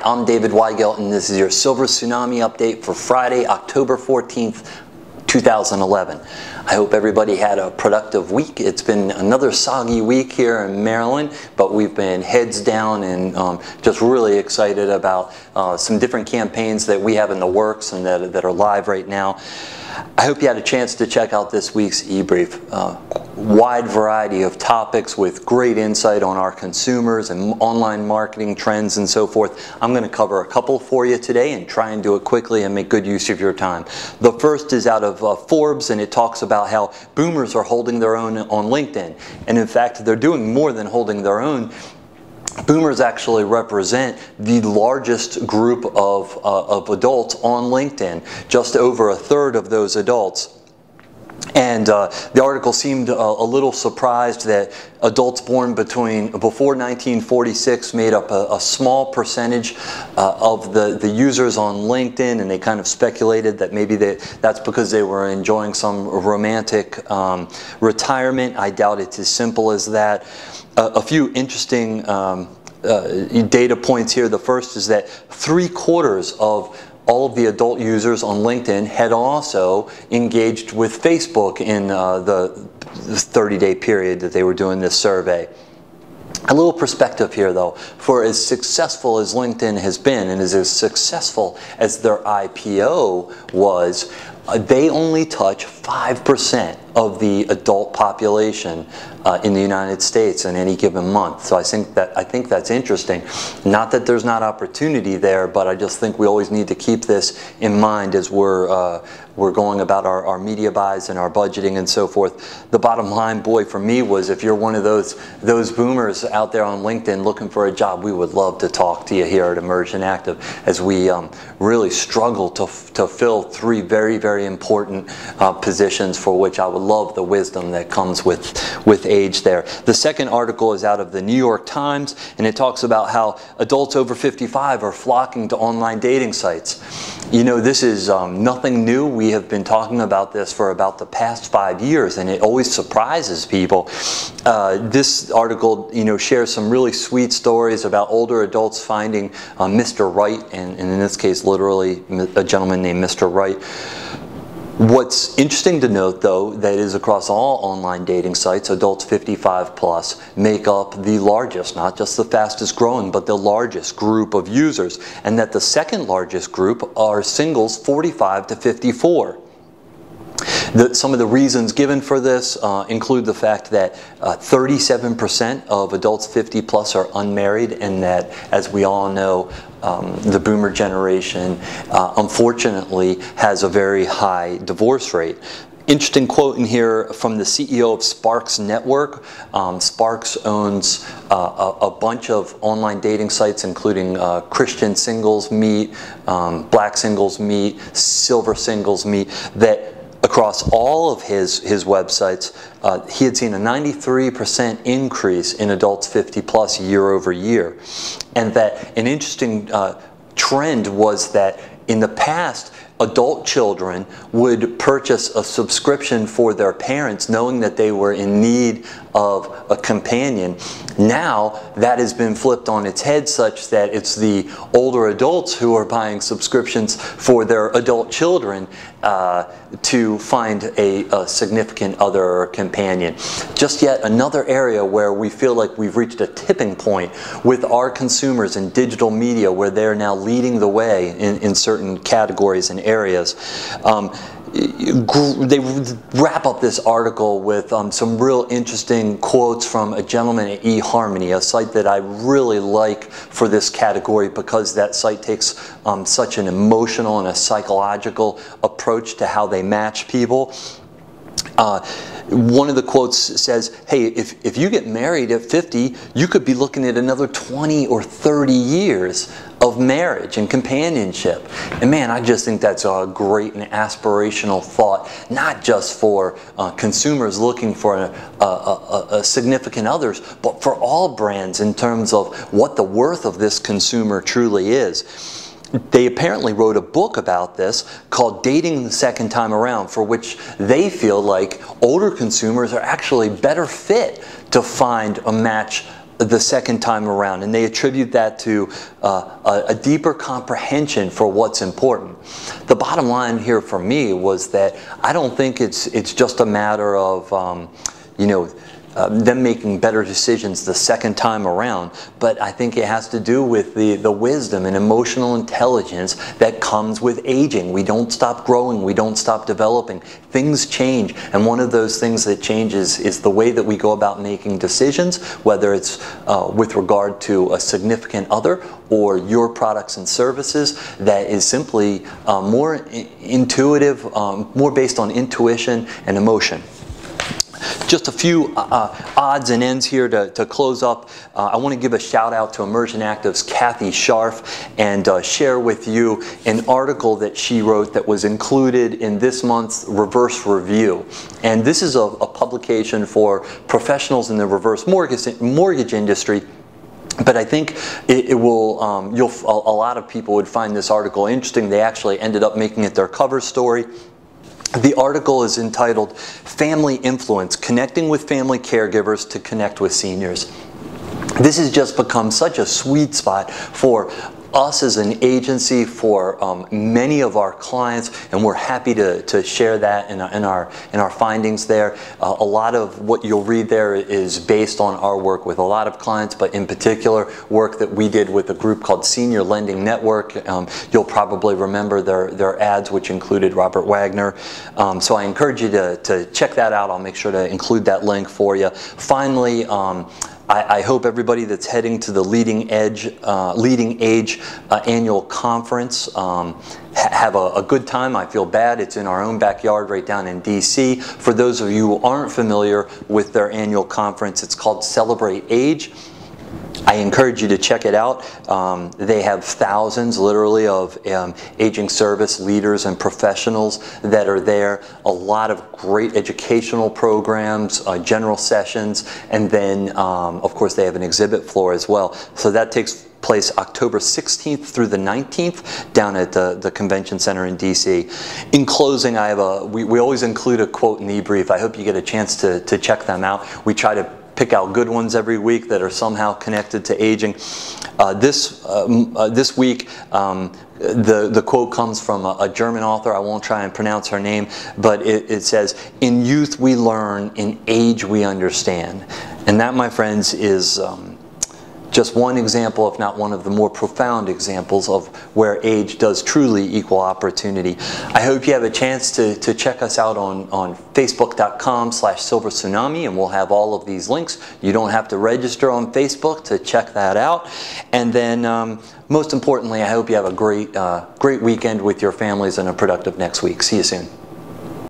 I'm David Weigelt, and this is your Silver Tsunami update for Friday, October 14th, 2011. I hope everybody had a productive week. It's been another soggy week here in Maryland, but we've been heads down and just really excited about some different campaigns that we have in the works and that are live right now. I hope you had a chance to check out this week's e-brief. Wide variety of topics with great insight on our consumers and online marketing trends and so forth. I'm going to cover a couple for you today and try and do it quickly and make good use of your time. The first is out of Forbes, and it talks about how boomers are holding their own on LinkedIn. And in fact, they're doing more than holding their own. Boomers actually represent the largest group of adults on LinkedIn, just over a third of those adults. And the article seemed a little surprised that adults born before 1946 made up a small percentage of the users on LinkedIn, and they kind of speculated that maybe that's because they were enjoying some romantic retirement. I doubt it's as simple as that. A few interesting data points here. The first is that 3/4 of all of the adult users on LinkedIn had also engaged with Facebook in the 30-day period that they were doing this survey. A little perspective here, though. For as successful as LinkedIn has been, and as successful as their IPO was, they only touch 5% of the adult population in the United States in any given month. So I think that's interesting. Not that there's not opportunity there, but I just think we always need to keep this in mind as we're going about our media buys and our budgeting and so forth. The bottom line, boy, for me was, if you're one of those boomers out there on LinkedIn looking for a job, we would love to talk to you here at Immersion Active as we really struggle to fill three very, very important positions for which I would love the wisdom that comes with age there. The second article is out of the New York Times, and it talks about how adults over 55 are flocking to online dating sites. You know, this is nothing new. We have been talking about this for about the past 5 years, and it always surprises people. This article, shares some really sweet stories about older adults finding Mr. Right, and in this case, literally a gentleman named Mr. Right. What's interesting to note, though, that is across all online dating sites, adults 55 plus make up the largest, not just the fastest growing, but the largest group of users, and that the second largest group are singles 45 to 54. Some of the reasons given for this include the fact that 37% of adults 50 plus are unmarried, and that, as we all know, the boomer generation unfortunately has a very high divorce rate. Interesting quote in here from the CEO of Sparks Network. Sparks owns a bunch of online dating sites, including Christian Singles Meet, Black Singles Meet, Silver Singles Meet, that across all of his websites, he had seen a 93% increase in adults 50 plus year over year. And that an interesting trend was that in the past, adult children would purchase a subscription for their parents knowing that they were in need of a companion. Now that has been flipped on its head, such that it's the older adults who are buying subscriptions for their adult children to find a significant other or companion. Just yet another area where we feel like we've reached a tipping point with our consumers in digital media, where they're now leading the way in certain categories and areas. They wrap up this article with some real interesting quotes from a gentleman at eHarmony, a site that I really like for this category, because that site takes such an emotional and a psychological approach to how they match people. One of the quotes says, hey, if you get married at 50, you could be looking at another 20 or 30 years of marriage and companionship. And man, I just think that's a great and aspirational thought, not just for consumers looking for a significant others, but for all brands in terms of what the worth of this consumer truly is. They apparently wrote a book about this called Dating the Second Time Around, for which they feel like older consumers are actually better fit to find a match the second time around, and they attribute that to a deeper comprehension for what's important. The bottom line here for me was that I don't think it's just a matter of them making better decisions the second time around, but I think it has to do with the wisdom and emotional intelligence that comes with aging. We don't stop growing, we don't stop developing. Things change, and one of those things that changes is the way that we go about making decisions, whether it's with regard to a significant other or your products and services, that is simply more intuitive, more based on intuition and emotion. Just a few odds and ends here to close up. I want to give a shout out to Immersion Active's Kathy Scharf and share with you an article that she wrote that was included in this month's Reverse Review. And this is a publication for professionals in the reverse mortgage industry. But I think it will, a lot of people would find this article interesting. They actually ended up making it their cover story. The article is entitled Family Influence, Connecting with Family Caregivers to Connect with Seniors. This has just become such a sweet spot for us as an agency, for many of our clients, and we're happy to share that in our findings there. A lot of what you'll read there is based on our work with a lot of clients, but in particular work that we did with a group called Senior Lending Network. You'll probably remember their ads, which included Robert Wagner. So I encourage you to check that out. I'll make sure to include that link for you. Finally, I hope everybody that's heading to the Leading Age annual conference have a good time. I feel bad. It's in our own backyard right down in DC. For those of you who aren't familiar with their annual conference, it's called Celebrate Age. I encourage you to check it out. They have thousands, literally, of aging service leaders and professionals that are there. A lot of great educational programs, general sessions, and then, of course, they have an exhibit floor as well. So that takes place October 16th through the 19th down at the Convention Center in DC. In closing, I have we always include a quote in the e-brief. I hope you get a chance to check them out. We try to pick out good ones every week that are somehow connected to aging. This week, the quote comes from a German author. I won't try and pronounce her name, but it says, "In youth we learn, in age we understand." And that, my friends, is just one example, if not one of the more profound examples of where age does truly equal opportunity. I hope you have a chance to check us out on facebook.com/silvertsunami, and we'll have all of these links. You don't have to register on Facebook to check that out. And then most importantly, I hope you have a great weekend with your families and a productive next week. See you soon.